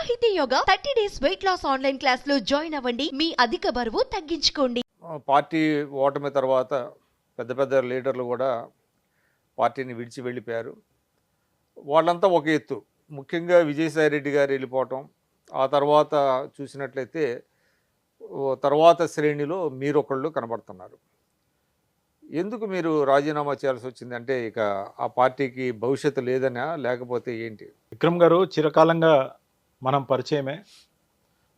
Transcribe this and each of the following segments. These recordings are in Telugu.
సాహితీ yoga 30 days weight loss online class లో జాయిన్ అవ్వండి. మీ అధిక బరువు తగ్గించుకోండి. పార్టీ ఓటమి తర్వాత పెద్ద పెద్ద లీడర్లు కూడా పార్టీని విడిచి వెళ్ళిపోయారు. వాళ్ళంతా ఒక ఎత్తు. ముఖ్యంగా విజయసాయి రెడ్డి గారు వెళ్ళిపోవటం, ఆ తర్వాత చూసినట్లయితే తర్వాత శ్రేణిలో మీరొకళ్ళు కనబడుతున్నారు. ఎందుకు మీరు రాజీనామా చేయాల్సి వచ్చింది? అంటే ఇక ఆ పార్టీకి భవిష్యత్తు లేదనా, లేకపోతే ఏంటి? విక్రమ్ గారు చిరకాలంగా మనం పరిచయమే,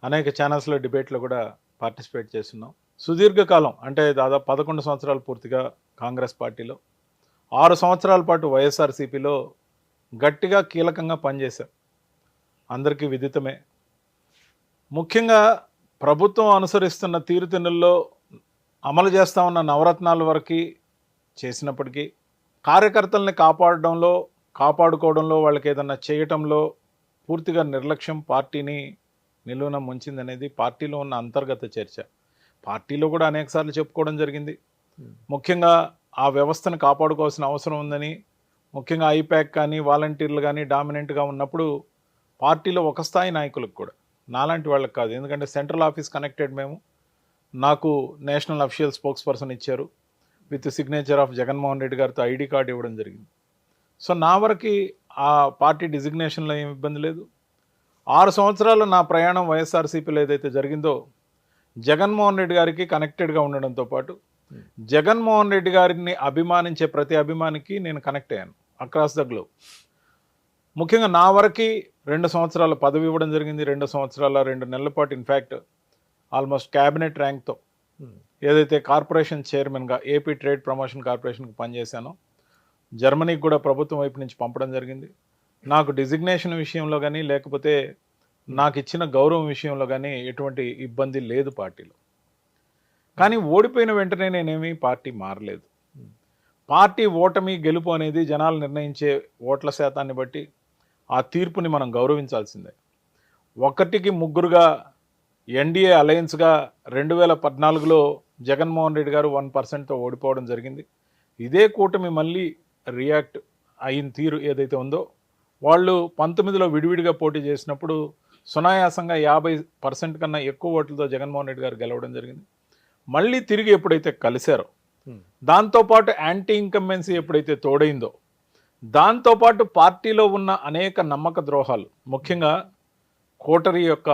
అనేక ఛానల్స్లో డిబేట్లో కూడా పార్టిసిపేట్ చేస్తున్నాం. సుదీర్ఘకాలం అంటే దాదాపు 11 సంవత్సరాలు పూర్తిగా కాంగ్రెస్ పార్టీలో, 6 సంవత్సరాల పాటు వైఎస్ఆర్సీపీలో గట్టిగా కీలకంగా పనిచేశాం. అందరికీ విదితమే. ముఖ్యంగా ప్రభుత్వం అనుసరిస్తున్న తీరుతెన్నుల్లో అమలు చేస్తూ ఉన్న నవరత్నాల వరకు చేసినప్పటికీ కార్యకర్తల్ని కాపాడుకోవడంలో వాళ్ళకి ఏదన్నా చేయటంలో పూర్తిగా నిర్లక్ష్యం పార్టీని నిలువున ముంచిందనేది పార్టీలో ఉన్న అంతర్గత చర్చ. పార్టీలో కూడా అనేకసార్లు చెప్పుకోవడం జరిగింది. ముఖ్యంగా ఆ వ్యవస్థను కాపాడుకోవాల్సిన అవసరం ఉందని, ముఖ్యంగా ఐప్యాక్ కానీ వాలంటీర్లు కానీ డామినెంట్గా ఉన్నప్పుడు పార్టీలో ఒక స్థాయి నాయకులకు కూడా, నాలాంటి వాళ్ళకి కాదు, ఎందుకంటే సెంట్రల్ ఆఫీస్ కనెక్టెడ్ మేము, నాకు నేషనల్ అఫీషియల్ స్పోక్స్ పర్సన్ ఇచ్చారు, with signature of Jaganmohan Reddy గారితో ఐడి కార్డు ఇవ్వడం జరిగింది. సో నా వరకు ఆ పార్టీ డిజిగ్నేషన్లో ఏమి ఇబ్బంది లేదు. 6 సంవత్సరాల నా ప్రయాణం వైఎస్ఆర్సీపీలో ఏదైతే జరిగిందో, జగన్మోహన్ రెడ్డి గారికి కనెక్టెడ్గా ఉండడంతో పాటు జగన్మోహన్ రెడ్డి గారిని అభిమానించే ప్రతి అభిమానికి నేను కనెక్ట్ అయ్యాను అక్రాస్ ద గ్లోబ్. ముఖ్యంగా నా వరకు 2 సంవత్సరాల పదవి ఇవ్వడం జరిగింది. 2 సంవత్సరాల 2 నెలల పాటు ఇన్ఫ్యాక్ట్ ఆల్మోస్ట్ క్యాబినెట్ ర్యాంక్తో ఏదైతే కార్పొరేషన్ చైర్మన్గా ఏపీ ట్రేడ్ ప్రమోషన్ కార్పొరేషన్కి పనిచేశానో, జర్మనీకి కూడా ప్రభుత్వం వైపు నుంచి పంపడం జరిగింది. నాకు డిజిగ్నేషన్ విషయంలో కానీ, లేకపోతే నాకు ఇచ్చిన గౌరవం విషయంలో కానీ ఎటువంటి ఇబ్బంది లేదు పార్టీలో. కానీ ఓడిపోయిన వెంటనే నేనేమి పార్టీ మారలేదు. పార్టీ ఓటమి గెలుపు అనేది జనాలు నిర్ణయించే ఓట్ల శాతాన్ని బట్టి ఆ తీర్పుని మనం గౌరవించాల్సిందే. 1కి 3గా ఎన్డీఏ అలయన్స్గా 2014లో జగన్మోహన్ రెడ్డి గారు 1%తో ఓడిపోవడం జరిగింది. ఇదే కూటమి మళ్ళీ రియాక్ట్ అయిన తీరు ఏదైతే ఉందో, వాళ్ళు 19లో విడివిడిగా పోటీ చేసినప్పుడు సునాయాసంగా 50% కన్నా ఎక్కువ ఓట్లతో జగన్మోహన్ రెడ్డి గారు గెలవడం జరిగింది. మళ్ళీ తిరిగి ఎప్పుడైతే కలిశారో, దాంతోపాటు యాంటీ ఇన్కంబెన్సీ ఎప్పుడైతే తోడైందో, దాంతోపాటు పార్టీలో ఉన్న అనేక నమ్మక ద్రోహాలు, ముఖ్యంగా కోటరీ యొక్క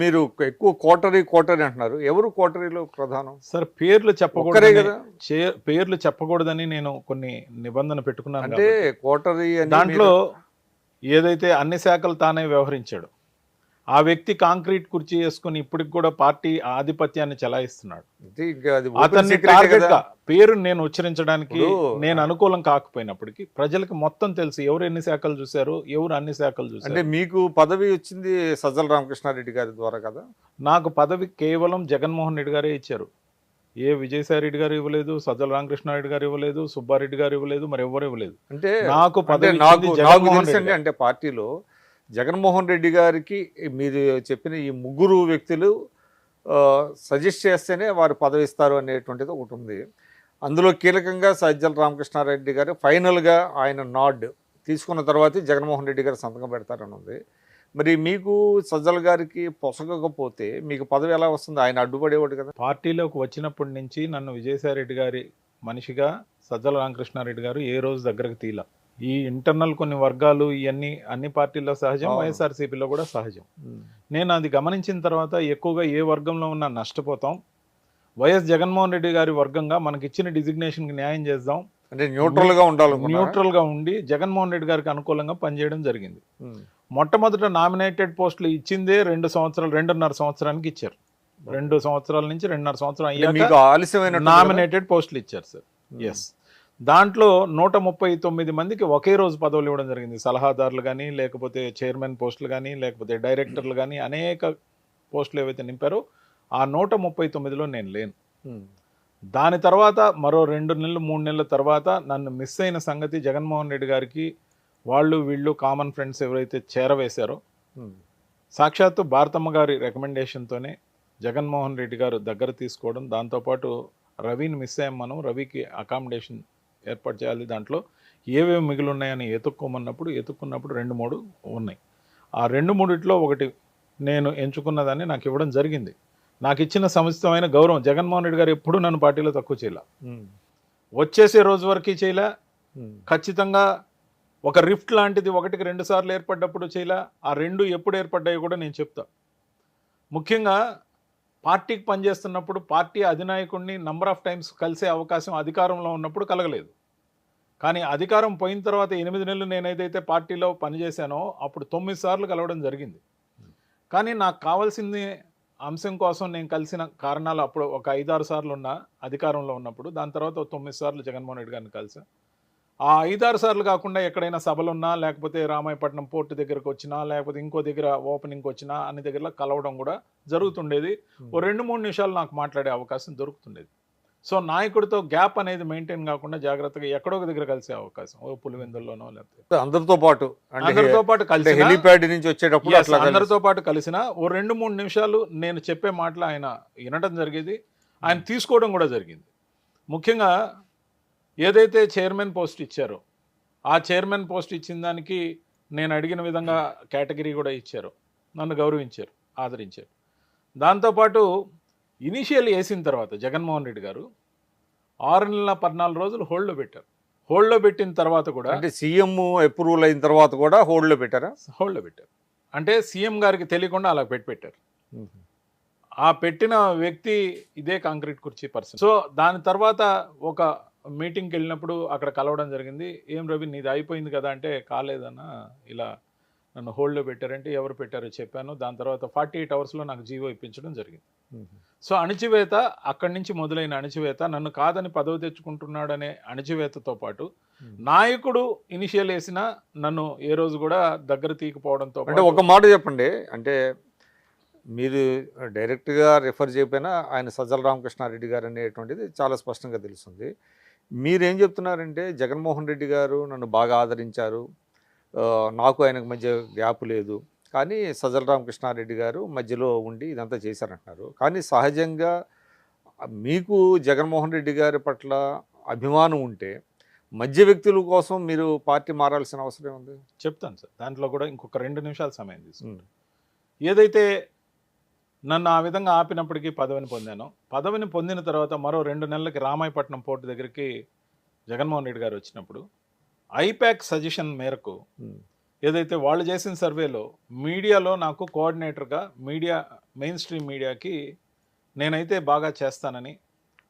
మీరు ఎక్కువ కోటరీ అంటున్నారు. ఎవరు కోటరీలో ప్రధానం? సార్ పేర్లు చెప్పకూడదు, పేర్లు చెప్పకూడదని నేను కొన్ని నిబంధన పెట్టుకున్నాను. అంటే కోటరీ దాంట్లో ఏదైతే అన్ని శాఖలు తానే వ్యవహరించాడు ఆ వ్యక్తి కాంక్రీట్ కుర్చీ వేసుకుని ఇప్పటికి కూడా పార్టీ ఆధిపత్యాన్ని చెలాయిస్తున్నాడు. అతన్ని టార్గెట్ గా పేరు నేను ఉచ్చరించడానికి నేను అనుకూలం కాకపోయినప్పటికీ ప్రజలకు మొత్తం తెలుసు ఎవరు ఎన్ని శాఖలు చూశారు, ఎవరు అన్ని శాఖలు చూశారు. అంటే మీకు పదవి వచ్చింది సజ్జల రామకృష్ణారెడ్డి గారి ద్వారా కదా? నాకు పదవి కేవలం జగన్మోహన్ రెడ్డి గారే ఇచ్చారు. ఏ విజయసాయి రెడ్డి గారు ఇవ్వలేదు, సజ్జల రామకృష్ణారెడ్డి గారు ఇవ్వలేదు, సుబ్బారెడ్డి గారు ఇవ్వలేదు, మరి ఎవరు ఇవ్వలేదు. అంటే నాకు పదవి అంటే పార్టీలో జగన్మోహన్ రెడ్డి గారికి మీరు చెప్పిన ఈ 3 వ్యక్తులు సజెస్ట్ చేస్తేనే వారు పదవి ఇస్తారు అనేటువంటిది ఒకటి ఉంది. అందులో కీలకంగా సజ్జల రామకృష్ణారెడ్డి గారు ఫైనల్గా ఆయన నాడ్ తీసుకున్న తర్వాతే జగన్మోహన్ రెడ్డి గారు సంతకం పెడతారని ఉంది. మరి మీకు సజ్జల గారికి పొసగకపోతే మీకు పదవి ఎలా వస్తుంది? ఆయన అడ్డుపడేవాడు కదా. పార్టీలోకి వచ్చినప్పటి నుంచి నన్ను విజయసాయి రెడ్డి గారి మనిషిగా సజ్జల రామకృష్ణారెడ్డి గారు ఏ రోజు దగ్గరకు తీలా. ఈ ఇంటర్నల్ కొన్ని వర్గాలు ఇవన్నీ అన్ని పార్టీల్లో సహజం, వైఎస్ఆర్సీపీలో కూడా సహజం. నేను అది గమనించిన తర్వాత ఎక్కువగా ఏ వర్గంలో ఉన్నా నష్టపోతాం, వైఎస్ జగన్మోహన్ రెడ్డి గారి వర్గంగా మనకి ఇచ్చిన డిజిగ్నేషన్కి న్యాయం చేద్దాం, అంటే న్యూట్రల్గా ఉండి జగన్మోహన్ రెడ్డి గారికి అనుకూలంగా పనిచేయడం జరిగింది. మొట్టమొదట నామినేటెడ్ పోస్టులు ఇచ్చిందే 2.5 సంవత్సరానికి ఇచ్చారు. 2 సంవత్సరాల నుంచి 2.5 సంవత్సరం అయ్యాక నామినేటెడ్ పోస్టులు ఇచ్చారు సార్. ఎస్, దాంట్లో 139 మందికి ఒకే రోజు పదవులు ఇవ్వడం జరిగింది. సలహాదారులు కానీ, లేకపోతే చైర్మన్ పోస్టులు కానీ, లేకపోతే డైరెక్టర్లు కానీ, అనేక పోస్టులు ఏవైతే నింపారో ఆ 139లో నేను లేను. దాని తర్వాత మరో 2 నెలలు 3 నెలల తర్వాత నన్ను మిస్ అయిన సంగతి జగన్మోహన్ రెడ్డి గారికి వీళ్ళు కామన్ ఫ్రెండ్స్ ఎవరైతే చేరవేశారో, సాక్షాత్తు భారతమ్మ గారి రికమెండేషన్తోనే జగన్మోహన్ రెడ్డి గారు దగ్గర తీసుకోవడం, దాంతోపాటు రవిని మిస్ అయ్యాం, మనం రవికి అకామిడేషన్ ఏర్పాటు చేయాలి, దాంట్లో ఏవేవి మిగిలి ఉన్నాయని ఎత్తుక్కున్నప్పుడు 2-3 ఉన్నాయి. ఆ 2-3 ఒకటి నేను ఎంచుకున్నదాన్ని నాకు ఇవ్వడం జరిగింది. నాకు ఇచ్చిన సముచితమైన గౌరవం. జగన్మోహన్ రెడ్డి గారు ఎప్పుడూ నన్ను పార్టీలో తక్కువ చేయలే. వచ్చేసే రోజు వరకు చేయలే. ఖచ్చితంగా ఒక రిఫ్ట్ లాంటిది 1కి 2 సార్లు ఏర్పడ్డప్పుడు చేయలే. ఆ 2 ఎప్పుడు ఏర్పడ్డాయో కూడా నేను చెప్తా. ముఖ్యంగా పార్టీకి పనిచేస్తున్నప్పుడు పార్టీ అధినాయకుడిని నంబర్ ఆఫ్ టైమ్స్ కలిసే అవకాశం అధికారంలో ఉన్నప్పుడు కలగలేదు. కానీ అధికారం పోయిన తర్వాత 8 నెలలు నేనేదైతే పార్టీలో పనిచేశానో అప్పుడు 9 సార్లు కలవడం జరిగింది. కానీ నాకు కావాల్సింది అంశం కోసం నేను కలిసిన కారణాలు అప్పుడు ఒక 5-6 సార్లు ఉన్నా అధికారంలో ఉన్నప్పుడు. దాని తర్వాత 9 సార్లు జగన్మోహన్ రెడ్డి గారిని కలిసా. ఆ 5-6 సార్లు కాకుండా ఎక్కడైనా సభలున్నా, లేకపోతే రామాయపట్నం పోర్టు దగ్గరకు వచ్చినా, లేకపోతే ఇంకో దగ్గర ఓపెనింగ్కి వచ్చినా అన్ని దగ్గర కలవడం కూడా జరుగుతుండేది. ఓ 2-3 నిమిషాలు నాకు మాట్లాడే అవకాశం దొరుకుతుండేది. సో నాయకుడితో గ్యాప్ అనేది మెయింటైన్ కాకుండా జాగ్రత్తగా ఎక్కడో ఒక దగ్గర కలిసే అవకాశం, ఓ పులివెందుల్లోనో లేకపోతే అందరితో పాటు అందరితో పాటు కలిసి హెలిప్యాడ్ నుంచి వచ్చేటప్పుడు అట్లా అందరితో పాటు కలిసిన ఓ 2-3 నిమిషాలు నేను చెప్పే మాటలు ఆయన వినడం జరిగేది, ఆయన తీసుకోవడం కూడా జరిగింది. ముఖ్యంగా ఏదైతే చైర్మన్ పోస్ట్ ఇచ్చారో ఆ చైర్మన్ పోస్ట్ ఇచ్చిన దానికి నేను అడిగిన విధంగా కేటగిరీ కూడా ఇచ్చారు, నన్ను గౌరవించారు, ఆదరించారు. దాంతోపాటు ఇనిషియల్ వేసిన తర్వాత జగన్మోహన్ రెడ్డి గారు 6 నెలల 14 రోజులు హోల్డ్లో పెట్టారు. హోల్డ్లో పెట్టిన తర్వాత కూడా అంటే సీఎం అప్రూవల్ అయిన తర్వాత కూడా హోల్డ్లో పెట్టారా? హోల్డ్లో పెట్టారు అంటే సీఎం గారికి తెలియకుండా అలా పెట్టారు. ఆ పెట్టిన వ్యక్తి ఇదే కాంక్రీట్ కుర్చీ పర్సన్. సో దాని తర్వాత ఒక మీటింగ్కి వెళ్ళినప్పుడు అక్కడ కలవడం జరిగింది. ఏం రవి నీది అయిపోయింది కదా అంటే, కాలేదన్నా, ఇలా నన్ను హోల్డ్లో పెట్టారంటే ఎవరు పెట్టారో చెప్పాను. దాని తర్వాత 48 అవర్స్లో నాకు జీవో ఇప్పించడం జరిగింది. సో అణిచివేత అక్కడి నుంచి మొదలైన అణిచివేత, నన్ను కాదని పదవి తెచ్చుకుంటున్నాడనే అణిచివేతతో పాటు నాయకుడు ఇనిషియల్ వేసిన నన్ను ఏ రోజు కూడా దగ్గర తీయకపోవడంతో. అంటే ఒక మాట చెప్పండి, అంటే మీరు డైరెక్ట్గా రిఫర్ చేయకపోయినా ఆయన సజ్జల రామకృష్ణారెడ్డి గారు అనేటువంటిది చాలా స్పష్టంగా తెలుస్తుంది. మీరేం చెప్తున్నారంటే జగన్మోహన్ రెడ్డి గారు నన్ను బాగా ఆదరించారు, నాకు ఆయనకు మధ్య గ్యాప్ లేదు, కానీ సజ్జల రామకృష్ణారెడ్డి గారు మధ్యలో ఉండి ఇదంతా చేశారంటున్నారు. కానీ సహజంగా మీకు జగన్మోహన్ రెడ్డి గారి పట్ల అభిమానం ఉంటే మధ్య వ్యక్తుల కోసం మీరు పార్టీ మారాల్సిన అవసరం ఉంది. చెప్తాను సార్, దాంట్లో కూడా ఇంకొక 2 నిమిషాలు సమయం తీసుకుంటాను. ఏదైతే నన్ను ఆ విధంగా ఆపినప్పటికీ పదవిని పొందాను. పదవిని పొందిన తర్వాత మరో 2 నెలలకి రామాయపట్నం పోర్టు దగ్గరికి జగన్మోహన్ రెడ్డి గారు వచ్చినప్పుడు ఐపాక్ సజెషన్ మేరకు ఏదైతే వాళ్ళు చేసిన సర్వేలో మీడియాలో నాకు కోఆర్డినేటర్గా మెయిన్ స్ట్రీమ్ మీడియాకి నేనైతే బాగా చేస్తానని,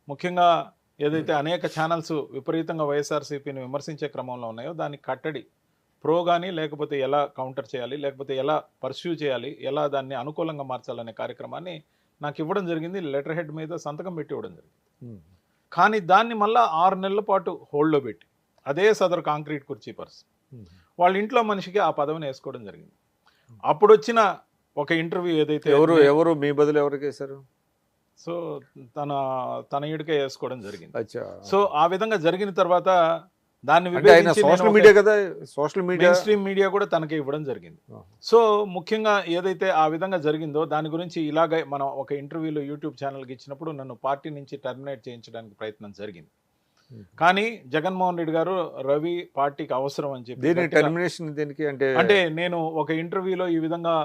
ముఖ్యంగా ఏదైతే అనేక ఛానల్స్ విపరీతంగా వైఎస్ఆర్సీపీని విమర్శించే క్రమంలో ఉన్నాయో దాన్ని కట్టడి ప్రో కానీ, లేకపోతే ఎలా కౌంటర్ చేయాలి, లేకపోతే ఎలా పర్స్యూ చేయాలి, ఎలా దాన్ని అనుకూలంగా మార్చాలనే కార్యక్రమాన్ని నాకు ఇవ్వడం జరిగింది. లెటర్ హెడ్ మీద సంతకం పెట్టి ఇవ్వడం జరిగింది. కానీ దాన్ని మళ్ళీ 6 నెలల పాటు హోల్డ్లో పెట్టి అదే సదరు కాంక్రీట్ కుర్చీ పర్సన్ వాళ్ళ ఇంట్లో మనిషికి ఆ పదవిని వేసుకోవడం జరిగింది. అప్పుడు వచ్చిన ఒక ఇంటర్వ్యూ ఏదైతే ఎవరు మీ బదులు ఎవరికి వేశారు? సో తనయుడికే వేసుకోవడం జరిగింది. అచ్చా. సో ఆ విధంగా జరిగిన తర్వాత దాన్ని సోషల్ మీడియా కదా, సోషల్ మీడియా స్ట్రీమ్ మీడియా కూడా తనకే ఇవ్వడం జరిగింది. సో ముఖ్యంగా ఏదైతే ఆ విధంగా జరిగిందో దాని గురించి ఇలాగే మనం ఒక ఇంటర్వ్యూలో యూట్యూబ్ ఛానల్కి ఇచ్చినప్పుడు నన్ను పార్టీ నుంచి టర్మినేట్ చేయించడానికి ప్రయత్నం జరిగింది. కానీ జగన్మోహన్ రెడ్డి గారు రవి పార్టీకి అవసరం అని చెప్పి టర్మినేషన్ దేనికి అంటే నేను ఒక ఇంటర్వ్యూలో ఈ విధంగా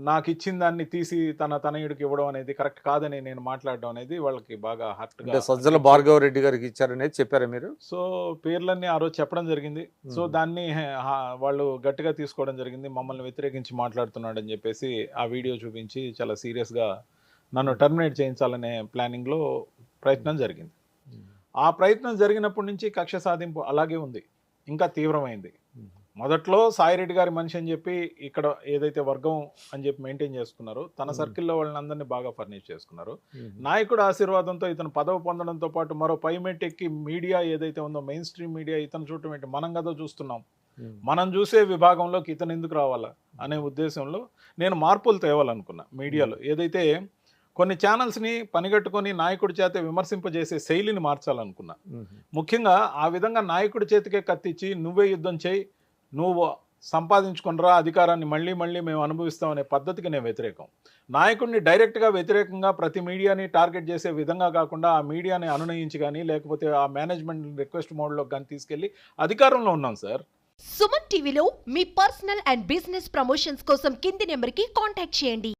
నాకు ఇచ్చిన దాన్ని తీసి తనయుడికి ఇవ్వడం అనేది కరెక్ట్ కాదని నేను మాట్లాడడం అనేది వాళ్ళకి బాగా హర్ట్గా. సజ్జల భార్గవ రెడ్డి గారికి ఇచ్చారనేది చెప్పారా మీరు? సో పేర్లన్నీ ఆ రోజు చెప్పడం జరిగింది. సో దాన్ని వాళ్ళు గట్టిగా తీసుకోవడం జరిగింది. మమ్మల్ని వ్యతిరేకించి మాట్లాడుతున్నాడని చెప్పేసి ఆ వీడియో చూపించి చాలా సీరియస్గా నన్ను టర్మినేట్ చేయించాలనే ప్లానింగ్లో ప్రయత్నం జరిగింది. ఆ ప్రయత్నం జరిగినప్పటి నుంచి కక్ష సాధింపు అలాగే ఉంది, ఇంకా తీవ్రమైంది. మొదట్లో సాయిరెడ్డి గారి మనిషి అని చెప్పి ఇక్కడ ఏదైతే వర్గం అని చెప్పి మెయింటైన్ చేసుకున్నారో తన సర్కిల్లో వాళ్ళని అందరినీ బాగా ఫర్నిష్ చేసుకున్నారు. నాయకుడు ఆశీర్వాదంతో ఇతను పదవి పొందడంతో పాటు మరో పైమెట్ ఎక్కి మీడియా ఏదైతే ఉందో మెయిన్ స్ట్రీమ్ మీడియా ఇతను చూడటం ఏంటి, మనం కదా చూస్తున్నాం, మనం చూసే విభాగంలోకి ఇతను ఎందుకు రావాలా అనే ఉద్దేశంలో నేను మార్పులు తేవాలనుకున్నా. మీడియాలో ఏదైతే కొన్ని ఛానల్స్ని పనిగట్టుకొని నాయకుడి చేత విమర్శింపజేసే శైలిని మార్చాలనుకున్నా. ముఖ్యంగా ఆ విధంగా నాయకుడి చేతికే కత్తిచ్చి నువ్వే యుద్ధం చేయి, నువ్వు సంపాదించుకునిరా అధికారాన్ని మళ్ళీ మళ్ళీ మేము అనుభవిస్తామనే పద్ధతికి నేను వ్యతిరేకం. నాయకుడిని డైరెక్ట్గా వ్యతిరేకంగా ప్రతి మీడియాని టార్గెట్ చేసే విధంగా కాకుండా ఆ మీడియాని అనునయించి కానీ లేకపోతే ఆ మేనేజ్మెంట్ రిక్వెస్ట్ మోడ్లో కానీ తీసుకెళ్ళి అధికారంలో ఉన్నాం సార్. సుమన్ టీవీలో మీ పర్సనల్ అండ్ బిజినెస్ ప్రమోషన్స్ కోసం కింది నెంబర్కి కాంటాక్ట్ చేయండి.